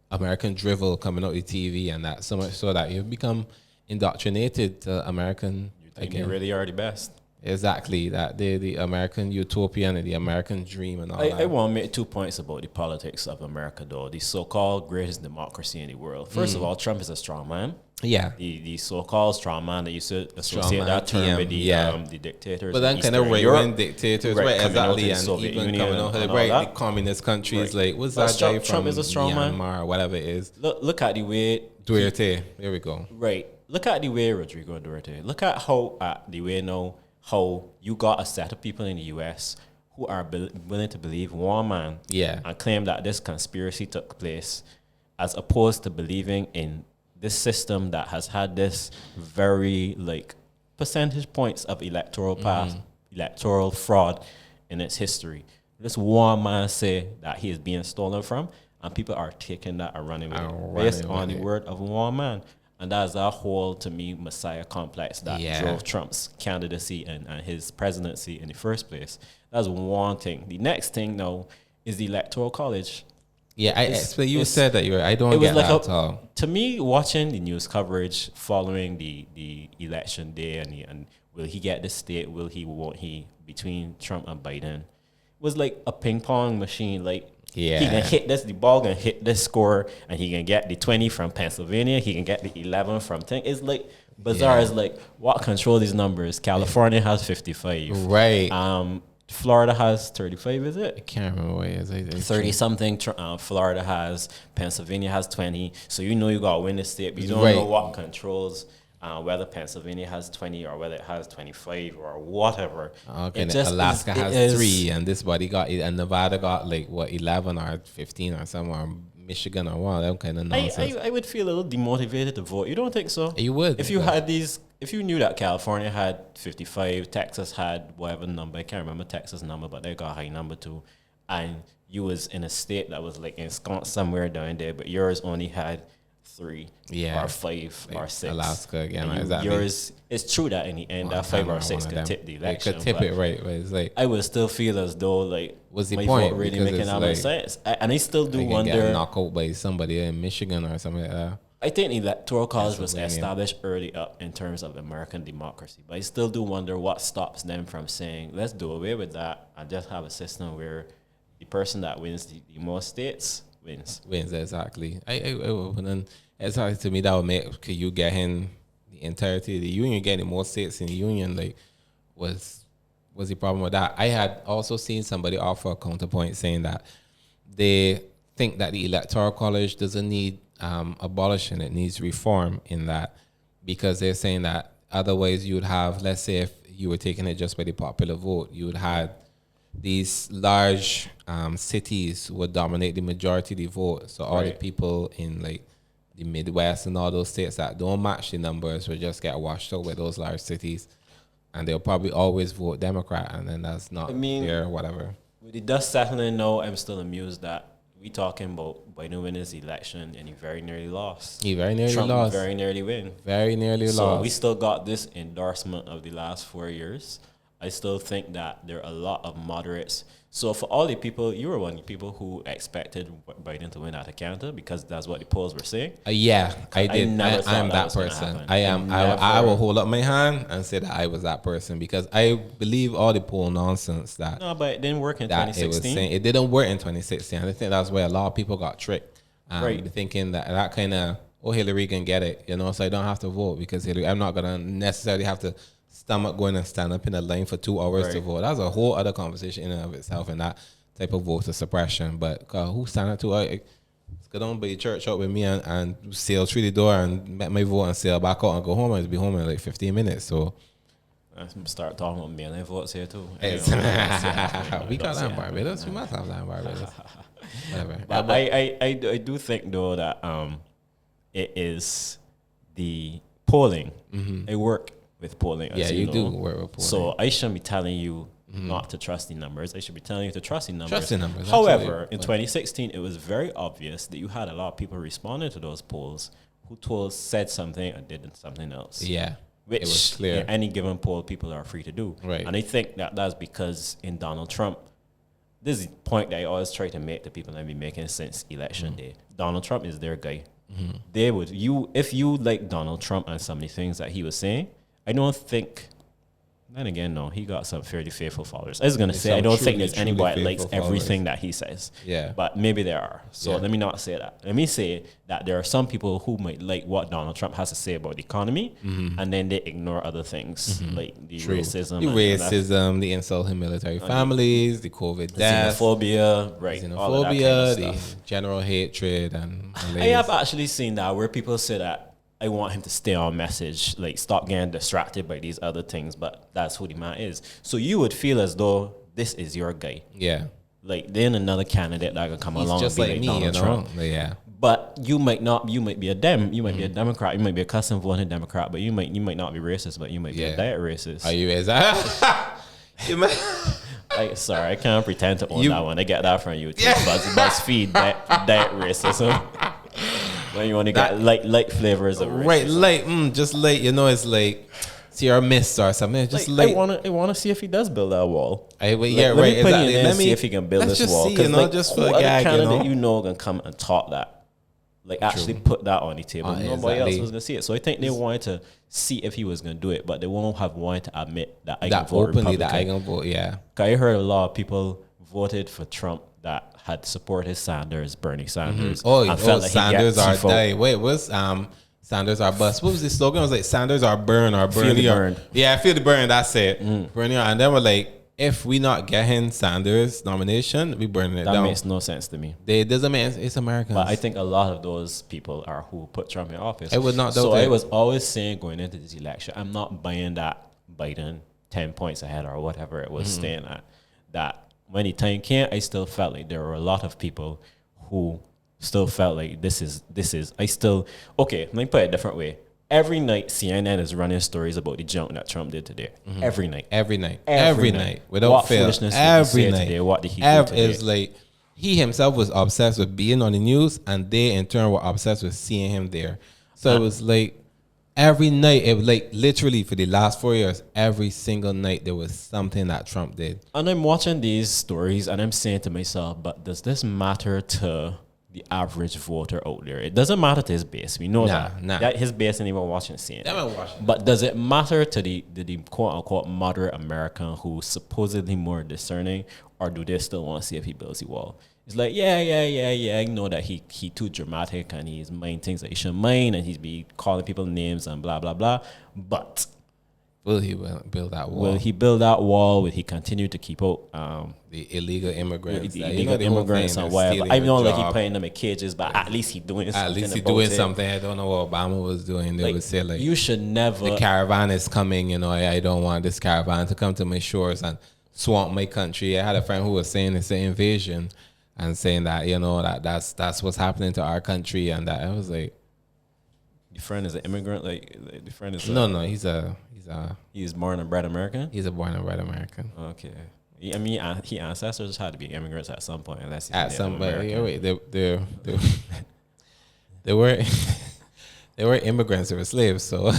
American drivel coming out the TV and that so much so that you've become indoctrinated to American. You think you really are the best. Exactly, that the American utopian and the American dream and all that. I want to make 2 points about the politics of America, though. The so-called greatest democracy in the world. First of all, Trump is a strong man. Yeah. The so-called strong man that used to associate Strongman, that term with TM, the dictators. But then in kind of Eastern right Europe. wing dictators, Right, right? coming out Exactly, of the and Soviet even Union coming out and of all right, that. the communist countries, Right. like what's But that guy Trump from is a strong man. Myanmar or whatever it is? Look at the way Duterte. There we go. Right. Look at the way Rodrigo Duterte. Look at how the way now how you got a set of people in the U.S. who are willing to believe one man, Yeah. and claim that this conspiracy took place, as opposed to believing in this system that has had this very like percentage points of electoral pass, electoral fraud in its history. This one man say that he is being stolen from, and people are taking that and running with it based on the word of one man. And that's that whole, to me, messiah complex that drove Trump's candidacy and his presidency in the first place. That's one thing. The next thing, though, is the Electoral College. Yeah, so you said that I don't get that at all. To me, watching the news coverage following the election day and will he get the state, will he, won't he, between Trump and Biden, was like a ping pong machine. Like, he can hit this, the ball can hit this score, and he can get the 20 from Pennsylvania, he can get the 11 from thing. It's like bizarre. It's like, what control these numbers? California has 55. Right. Florida has 35, is it? I can't remember what it is. 30 something. Florida has, Pennsylvania has 20. So you know you got to win the state, but you don't know what controls whether Pennsylvania has 20 or whether it has 25 or whatever. Okay, Alaska has 3, and this body got, and Nevada got like what, 11 or 15 or somewhere. Or Michigan or one of them kind of nonsense. I would feel a little demotivated to vote. You don't think so? You would. If you had these, if you knew that California had 55, Texas had whatever number, I can't remember Texas number, but they got a high number too, and you was in a state that was like ensconced somewhere down there, but yours only had 3 or 5 or 6. Alaska again. Exactly. Yours, it's true that in the end, that 5 or 6 could tip the election. It could tip it, right? But it's like, I would still feel as though like what's the my point? vote really making that much sense. And I still do wonder. Get knocked out by somebody in Michigan or something like that. I think the Electoral College was established early up in terms of American democracy, but I still do wonder what stops them from saying, let's do away with that and just have a system where the person that wins the most states wins. Exactly. And then it's hard to me that would make, could you get in the entirety of the union, getting more states in the union, like, was the problem with that? I had also seen somebody offer a counterpoint saying that they think that the Electoral College doesn't need abolishing, it needs reform in that, because they're saying that otherwise you would have, let's say if you were taking it just by the popular vote, you would have these large cities would dominate the majority of the vote. So all the people in like the Midwest and all those states that don't match the numbers will just get washed out with those large cities, and they'll probably always vote Democrat, and then that's not fair, whatever. With the dust settling now, I'm still amused that we talking about Biden winning his election and he very nearly lost. He very nearly Trump lost. Very nearly win. Very nearly lost. So we still got this endorsement of the last 4 years. I still think that there are a lot of moderates. So for all the people, you were one of the people who expected Biden to win at a counter because that's what the polls were saying. Yeah, I did. I am that was person. I will hold up my hand and say that I was that person because I believe all the poll nonsense that. No, but it didn't work in 2016. It didn't work in 2016. I think that's where a lot of people got tricked. Right. Thinking that kind of, Hillary can get it, so I don't have to vote because Hillary, I'm not going to necessarily have to stomach going and stand up in a line for 2 hours to vote. That's a whole other conversation in and of itself, and that type of voter suppression. But who stand up to go down by the church out with me and sail through the door and make my vote and sail back out and go home and be home in like 15 minutes. So I start talking about mail-in votes here too. We got that in Barbados. We must have that in Barbados. Whatever. But I do think though that it is the polling. Mm-hmm. I work with polling. Yeah, you do work with polling. So I shouldn't be telling you not to trust the numbers. I should be telling you to trust the numbers. Trust the numbers. However, in 2016, it was very obvious that you had a lot of people responding to those polls who said something and did something else. Yeah. Which it was clear. In any given poll, people are free to do. Right. And I think that that's because in Donald Trump, this is the point that I always try to make to people that I've been making since election day. Donald Trump is their guy. Mm-hmm. They would if you like Donald Trump and some of the things that he was saying, I don't think Then again, no, he got some fairly faithful followers. I was gonna say, I some don't think truly, there's truly anybody that likes faithful everything that he says. Yeah. But maybe there are. So Yeah. let me not say that. Let me say that there are some people who might like what Donald Trump has to say about the economy, and then they ignore other things like the racism, the insulting military families, the COVID deaths, xenophobia, right? All of that kind of the stuff. general hatred, and I have actually seen that where people say that I want him to stay on message, like stop getting distracted by these other things, but that's who the man is. So you would feel as though this is your guy. Yeah. Like then another candidate that can come He's along just and be like like me, Donald you know? Trump. Yeah. But you might not. You might be a you might be a Democrat. You might be a custom voting Democrat. But you might not be racist. But you might be a diet racist. Are you is that? You might- Sorry, I can't pretend to own that one. I get that from you. Yeah. BuzzFeed diet racism. When you want to get light flavors of racism. Right, just late. You know, it's like Sierra Mist or something. Just Like, late. I wanna see if he does build that wall. Yeah, Let right. me put Exactly. you in Let see if he can build let's this just wall. see, you know, Like, just who for a other gag, you candidate know. you know can come and talk that? Like actually put that on the table. Nobody else exactly. was gonna see it. So I think they wanted to see if he was gonna do it, but they won't have wanted to admit that I can That vote openly, Republican. that I can vote. Yeah. 'Cause I heard a lot of people voted for Trump that had supported Bernie Sanders. and felt like Sanders he are got T-vote. die. Wait, what's Sanders are bust? What was the slogan? It was like Sanders are burn or Feel Bernie the are. burn. Yeah, I feel the burn. That's it. Bernie are, and then we're like, if we not getting Sanders nomination, we burning it That down. makes no sense to me. It doesn't mean it's Americans. But I think a lot of those people are who put Trump in office. I would not doubt So that. I was always saying going into this election, I'm not buying that Biden 10 points ahead or whatever it was staying at. That when the time came, I still felt like there were a lot of people who still felt like this is okay, let me put it a different way. Every night CNN is running stories about the junk that Trump did today. Every night. Every night. Every Every night. night. Without What fail. foolishness did he Every say night. today? What did he do today? It's like he himself was obsessed with being on the news, and they in turn were obsessed with seeing him there. So it was like every night, it was like literally for the last 4 years, every single night there was something that Trump did. And I'm watching these stories and I'm saying to myself, but does this matter to the average voter out there? It doesn't matter to his base. We know that his base ain't even watching CNN. But does it matter to the quote unquote moderate American who's supposedly more discerning, or do they still want to see if he builds the wall? It's like, yeah. I know that he too dramatic and he's mind things that he shouldn't mind, and he's be calling people names and blah blah blah. But Will he build that wall? will he build that wall? Will he continue to keep out the illegal immigrants? the illegal immigrants and whatever? I know like he putting them in cages, but at least he doing something. At least he about doing it. something. I don't know what Obama was doing. They Like, would say like, you should never. the caravan is coming. You know, I don't want this caravan to come to my shores and swamp my country. I had a friend who was saying it's an invasion and saying that, you know, that's what's happening to our country, and that I was like, Your friend is an immigrant. Like the friend is no, he's born and bred American. a born and bred American. Okay. I mean, he ancestors had to be immigrants at some point, unless he's At Native some, but American. wait, they were they were immigrants. They were slaves. So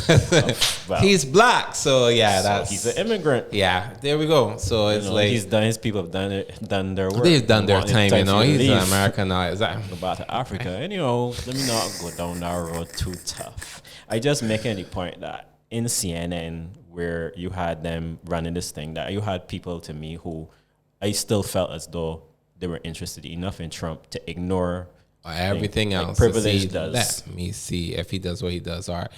Well, he's black. So yeah, that's he's an immigrant. yeah. There we go. So it's like his people have done their work. they've done their Want time. You know, to he's leave. an American now. Is that? Go back to Africa. And let me not go down that road too tough. I just making the point that in CNN, where you had them running this thing, that you had people to me who I still felt as though they were interested enough in Trump to ignore Everything like else. privilege See, does. Let me see if he does what he does. Or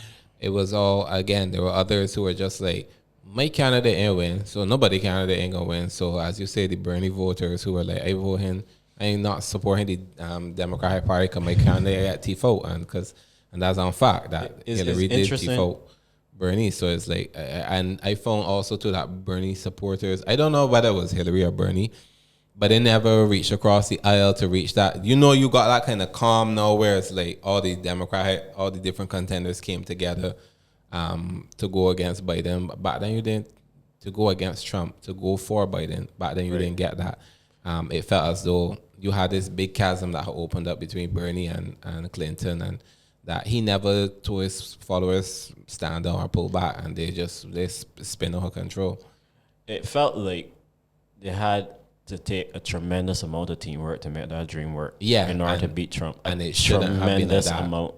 it was all again. There were others who were just like, my candidate ain't win, so nobody candidate ain't gonna win. So as you say, the Bernie voters who were like, I vote him, I ain't not supporting the Democratic Party because my candidate got T-vote, and that's on fact that Hillary did T-vote Bernie. So it's like, and I found also too that Bernie supporters, I don't know whether it was Hillary or Bernie, but they never reached across the aisle to reach that. You know, you got that kind of calm now where it's like all the different contenders came together to go against Biden. But back then you didn't, to go against Trump, to go for Biden. Back then you didn't get that. It felt as though you had this big chasm that had opened up between Bernie and Clinton, and that he never told his followers stand down or pull back, and they spin out of control. It felt like they had to take a tremendous amount of teamwork to make that dream work. Yeah, in order to beat Trump, and it shouldn't have been tremendous that. amount.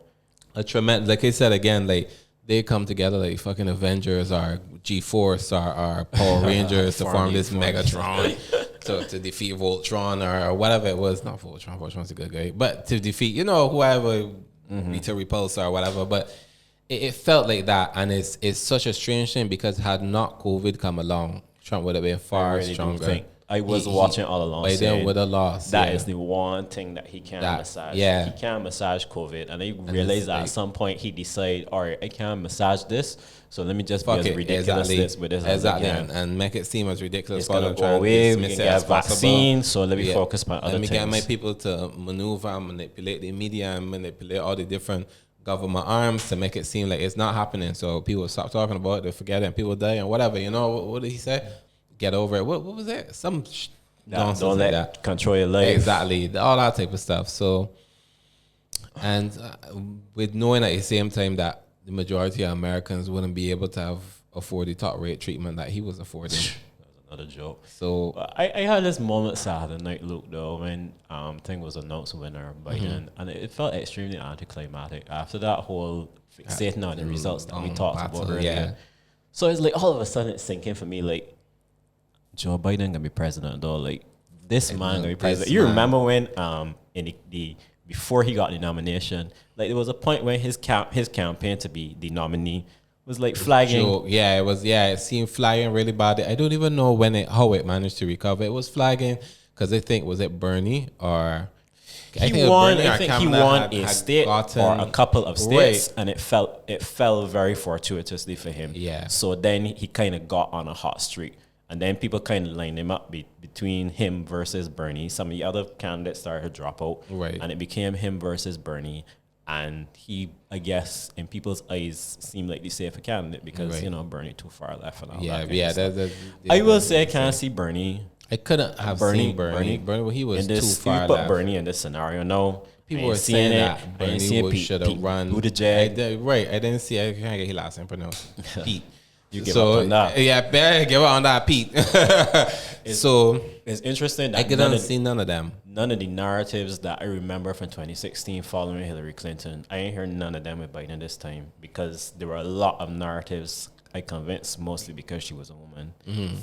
A tremendous, like I said again, like they come together like fucking Avengers or G-Force or Power Rangers to form this Megatron to defeat Voltron or whatever it was. Not Voltron. Voltron's a good guy, but to defeat whoever Rita Repulsa or whatever. But it felt like that, and it's such a strange thing because had not COVID come along, Trump would have been far stronger. I was watching all along. But then would have lost. That is the one thing that he can't massage. Yeah. He can't massage COVID. And I realized that at some point he decided, all right, I can't massage this, so let me just be as ridiculous with this as I can. And make it seem as ridiculous. It's going to go away. We can get a vaccine, so let me focus on other things. Let me get my people to maneuver and manipulate the media and manipulate all the different government arms to make it seem like it's not happening. So people stop talking about it, they forget it, and people die and whatever. What did he say? Get over it. What was that? Some nonsense don't let that control your life. Exactly. All that type of stuff. So, and with knowing at the same time that the majority of Americans wouldn't be able to afford the top rate treatment that he was affording. That was another joke. So I had this moment Saturday night, Luke, though, when thing was announced winner Biden, and it felt extremely anticlimactic after that whole fixating on the results that we talked about earlier. Yeah. So it's like all of a sudden it's sinking for me, like, Joe Biden gonna be president though. Like this man gonna be president. You remember when in the before he got the nomination, like there was a point when his campaign to be the nominee was like flagging. Yeah, it was. Yeah, it seemed flagging really bad. I don't even know how it managed to recover. It was flagging because I think was it Bernie or he won. I think he won a state or a couple of states, and it fell very fortuitously for him. Yeah. So then he kind of got on a hot streak. And then people kind of lined him up between him versus Bernie. Some of the other candidates started to drop out. Right. And it became him versus Bernie. And he, I guess, in people's eyes, seemed like the safer candidate because, Bernie too far left and all that. I will say I can't see Bernie. I couldn't have seen Bernie. Bernie, he was too far left. Bernie in this scenario, no. People were saying that Bernie should have run. Buttigieg. I didn't see. I can't get his last name pronounced. Pete. You give up on that. Yeah, better give up on that, Pete. So it's interesting that I couldn't see none of them. None of the narratives that I remember from 2016 following Hillary Clinton, I ain't heard none of them with Biden this time because there were a lot of narratives, I convinced, mostly because she was a woman,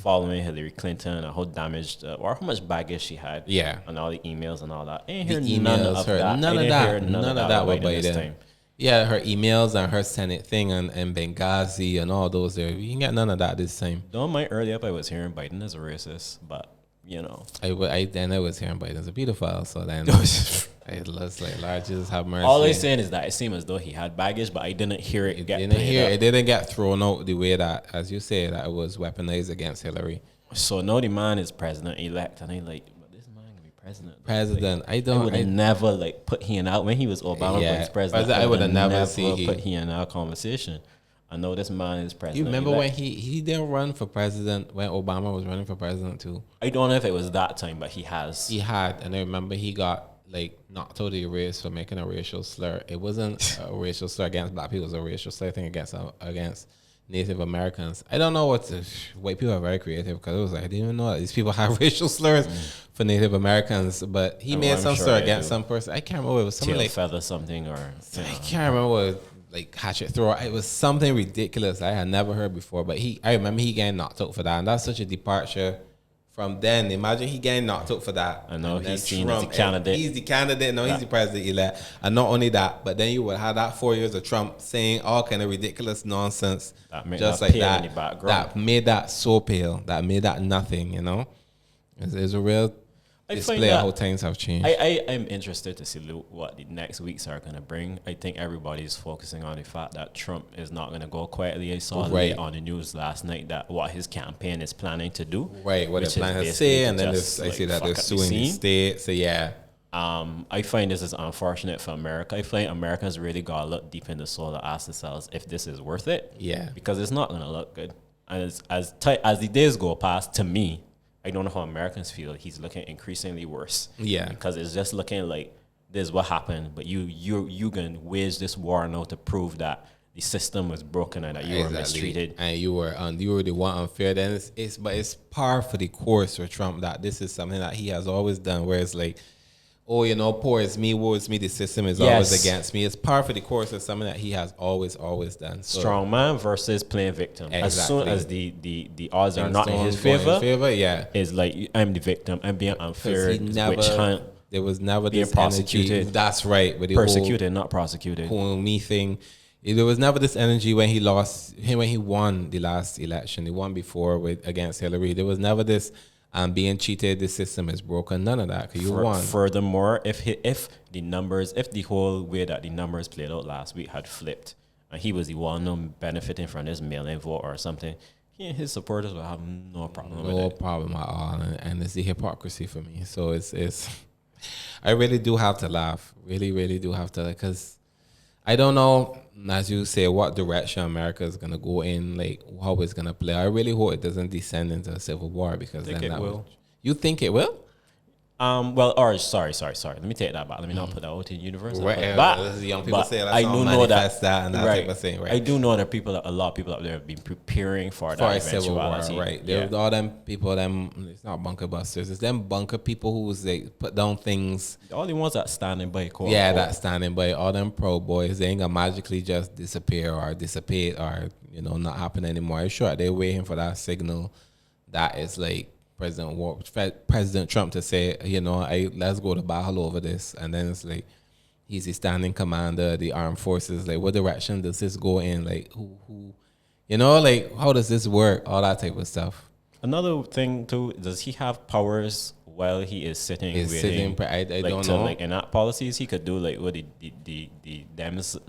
following Hillary Clinton and how damaged or how much baggage she had. Yeah. And all the emails and all that. I ain't heard none of that. None of that with Biden this time. Yeah, her emails and her Senate thing and Benghazi and all those there. You can get none of that this time. Don't mind early up I was hearing Biden as a racist, but, I was hearing Biden as a pedophile, so then it looks like, Lord Jesus have mercy. All I'm saying is that it seemed as though he had baggage, but I didn't hear it It didn't get thrown out the way that, as you say, that it was weaponized against Hillary. So now the man is president-elect, and I like, President. I would have never put him out when he was Obama was president. I would have never put him in our conversation. I know this man is president. You remember when he didn't run for president when Obama was running for president too? I don't know if it was that time, but he has. He had, and I remember he got knocked out of the race for making a racial slur. It wasn't a racial slur against black people; it was a racial slur thing against Native Americans. I don't know white people are very creative because it was I didn't even know that these people have racial slurs for Native Americans, but he made some slur against some person. I can't remember. It was something like feather something or I can't remember hatchet thrower. It was something ridiculous I had never heard before, but I remember he getting knocked out for that, and that's such a departure from then. Imagine he getting knocked out for that. I know he's seen as a candidate. He's the candidate. No, he's the president-elect. And not only that, but then you would have that 4 years of Trump saying all kind of ridiculous nonsense, just like that. That made that so pale. That made that nothing. It's a real display of how things have changed. I'm interested to see what the next weeks are going to bring. I think everybody's focusing on the fact that Trump is not going to go quietly. I saw on the news last night that what his campaign is planning to do. Right, what they're planning to say, and then I see that they're suing the state. So yeah. I find this is unfortunate for America. I find Americans really got to look deep in the soul to ask themselves if this is worth it. Yeah. Because it's not going to look good. And as the days go past, to me, I don't know how Americans feel. He's looking increasingly worse. Yeah. Because it's just looking like this is what happened, but you can wage this war now to prove that the system was broken and that you were mistreated. And you were the one unfair. Then it's par for the course for Trump that this is something that he has always done, where it's like oh, poor is me, woe is me, the system is always against me. It's par for the course of something that he has always done. So, strong man versus playing victim. Exactly. As soon as the odds are not in his favor, it's like, I'm the victim. I'm being unfair. There was never being this prosecuted. energy. That's right. With the persecuted, not prosecuted. Whole me thing. There was never this energy when he won the last election. He won before against Hillary. There was never this being cheated. The system is broken. None of that. You won. Furthermore, if the whole way that the numbers played out last week had flipped, and he was the one benefiting from this mail-in vote or something, his supporters will have no problem with it. No problem at all. And it's the hypocrisy for me. So it's I really do have to laugh. Really, really do have to, because I don't know, as you say, what direction America is going to go in, like how it's going to play. I really hope it doesn't descend into a civil war, because then that will. You think it will? Sorry. Let me take that back. Let me not put that out in the universe. Right. Young people say that. I do know that and that type of thing, right? I do know that a lot of people out there have been preparing for that civil war, right? There's all them people, it's not bunker busters. It's them bunker people who put down things. All the ones that standing by. That standing by. All them Proud Boys, they ain't gonna magically just disappear or dissipate or not happen anymore. I'm sure they're waiting for that signal that is like President Trump to say, let's go to battle over this. And then it's like, he's the standing commander of the armed forces. Like, what direction does this go in? Like, who how does this work? All that type of stuff. Another thing too, does he have powers while he is sitting? I don't know. Like enact policies, he could do like what the Dems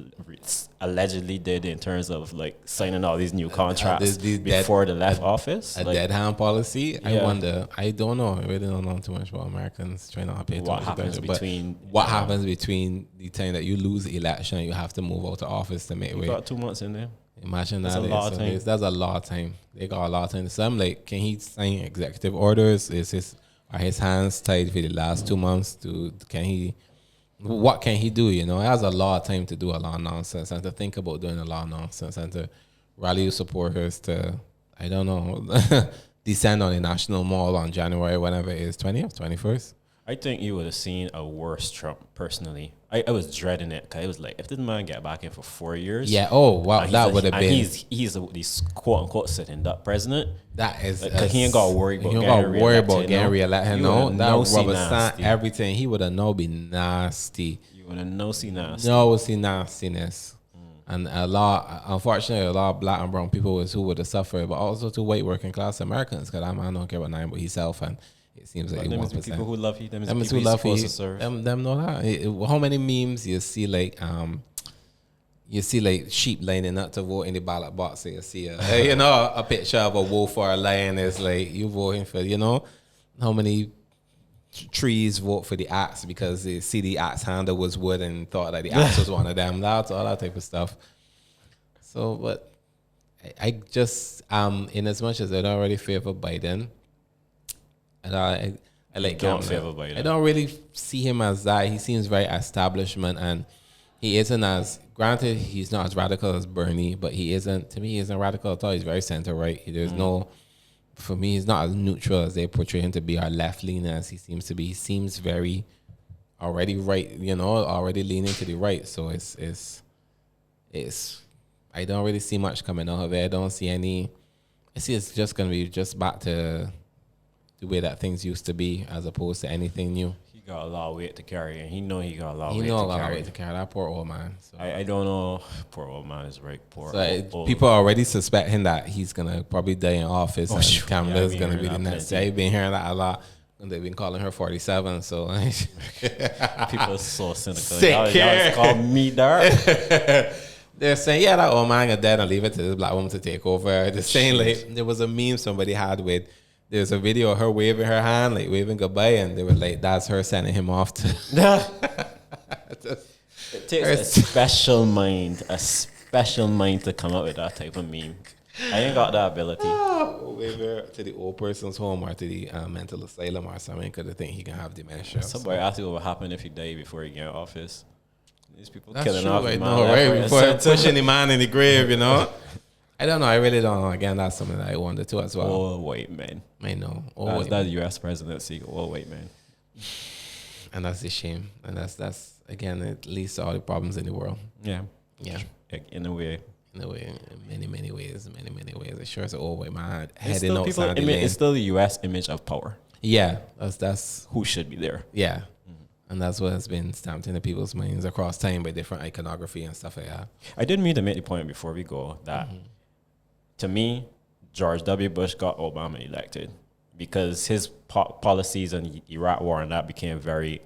allegedly did in terms of like signing all these new contracts before they left office. Dead hand policy. Yeah. I wonder. I don't know. I really don't know too much about Americans trying to pay what happens between the time that you lose the election and you have to move out of office to make way. Got 2 months in there. Imagine that's a lot of time. That's a lot of time. They got a lot of time. So I'm like, can he sign executive orders? Are his hands tied for the last 2 months? What can he do? He has a lot of time to do a lot of nonsense and to think about doing a lot of nonsense and to rally your supporters to, I don't know, descend on the National Mall on January, whenever it is, 20th, 21st. I think you would have seen a worse Trump, personally. I was dreading it, because it was like, if this man get back in for 4 years. Yeah, oh, wow, that would have been. He's the quote-unquote sitting duck president. That is. Because he ain't got to worry about getting re-elected. No, that rubber stamp everything. He would have been nasty. You would have nasty. Nastiness. And unfortunately, a lot of black and brown people who would have suffered, but also to white working class Americans, because that man don't care about nothing but himself, and it seems like 1%. People who love you, them is people who love you, to serve. Them know that. How many memes you see like sheep lining up to vote in the ballot box? So you see a picture of a wolf or a lion is like you voting for. How many trees vote for the axe because they see the axe handle was wood and thought that the axe was one of them. That's all that type of stuff. So, but I just in as much as I don't really favor Biden. And I like don't favor Biden. I don't really see him as that. He seems very establishment, and he isn't as, granted, he's not as radical as Bernie, but he isn't radical at all. He's very center right. There's for me, he's not as neutral as they portray him to be, or left leaning as he seems to be. He seems very already right, already leaning to the right. So it's I don't really see much coming out of it. I see it's just gonna be just back to the way that things used to be, as opposed to anything new. He got a lot of weight to carry, and he got a lot of weight to carry. That poor old man. So. I don't know. Poor old man is right. People are already suspecting that he's gonna probably die in office, and Kamala's gonna be the next. I've been hearing that a lot. And they've been calling her 47, so people are so cynical. Y'all call me dark. They're saying, that old man got dead and leave it to this black woman to take over. They're saying like there was a meme somebody had with. There's a video of her waving her hand, like waving goodbye, and they were like, that's her sending him off to. It takes a special mind to come up with that type of meme. I ain't got that ability. Wave her to the old person's home or to the mental asylum or something, because they think he can have dementia. Somebody asked you what would happen if he died before he get in office. These people that's killing true, off the man. Right before pushing the man in the grave, I don't know. I really don't know. Again, that's something that I wonder too as well. All white men. I know. That's U.S. presidency. All white men. And that's a shame. And that's again, it leads to all the problems in the world. Yeah. Yeah. In a way. In a way, in many ways. It sure is all way my It's heading still, outside the lane. it's still the U.S. image of power. Yeah, that's Who should be there. yeah. And that's what has been stamped into people's minds across time by different iconography and stuff like that. I did mean to make the point before we go that, to me, George W. Bush got Obama elected because his policies on the Iraq War and that became very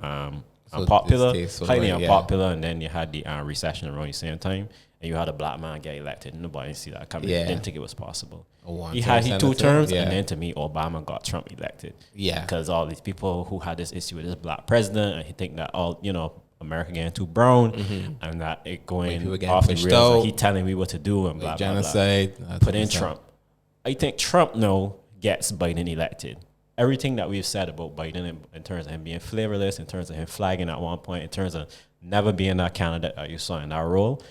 unpopular, highly unpopular. And then you had the recession around the same time, and you had a black man get elected. Nobody see that coming. Yeah. Didn't think it was possible. He He had 2 terms, yeah. and then to me, Obama got Trump elected. Yeah. Because all these people who had this issue with this black president, and he think that America getting too brown, and that it going off the rails, and he telling me what to do and blah, genocide, blah, blah. Put in Trump. I think Trump now gets Biden elected. Everything that we've said about Biden in terms of him being flavorless, in terms of him flagging at one point, in terms of never being that candidate that you saw in that role,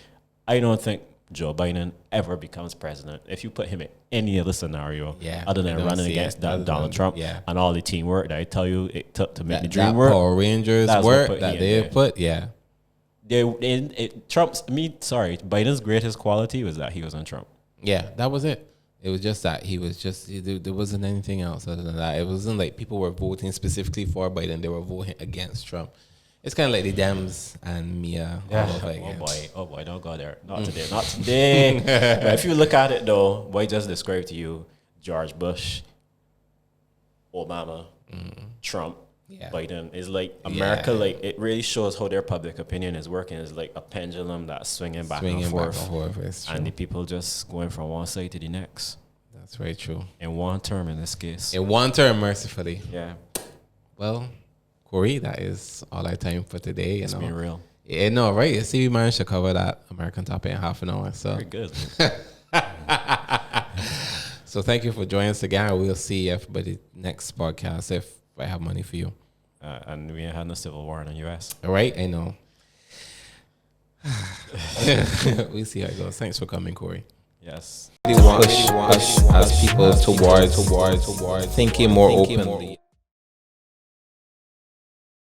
I don't think Joe Biden ever becomes president. If you put him in any other scenario, other than running against Donald Trump and all the teamwork that I tell you it took to make the dream work. Power Rangers work that they put, Biden's greatest quality was that he was on Trump. Yeah, that was it. It was just that there wasn't anything else other than that. It wasn't like people were voting specifically for Biden; they were voting against Trump. It's kind of like the Dems and Mia. Oh boy, don't go there. Not today, not today. But if you look at it though, what I just described to you, George Bush, Obama, Trump, Biden, is like America. Like it really shows how their public opinion is working. It's like a pendulum that's swinging back and forth, and the people just going from one side to the next. That's very true. In one term, in this case. In one term, mercifully. Yeah. Well, Corey, that is all our time for today. It's been real. Yeah, no, right? You see, we managed to cover that American topic in half an hour. So very good. So thank you for joining us again. We'll see you for the next podcast if I have money for you. And we ain't had no civil war in the U.S. All right, I know. We'll see how it goes. Thanks for coming, Corey. Yes. We want us as people towards thinking more openly.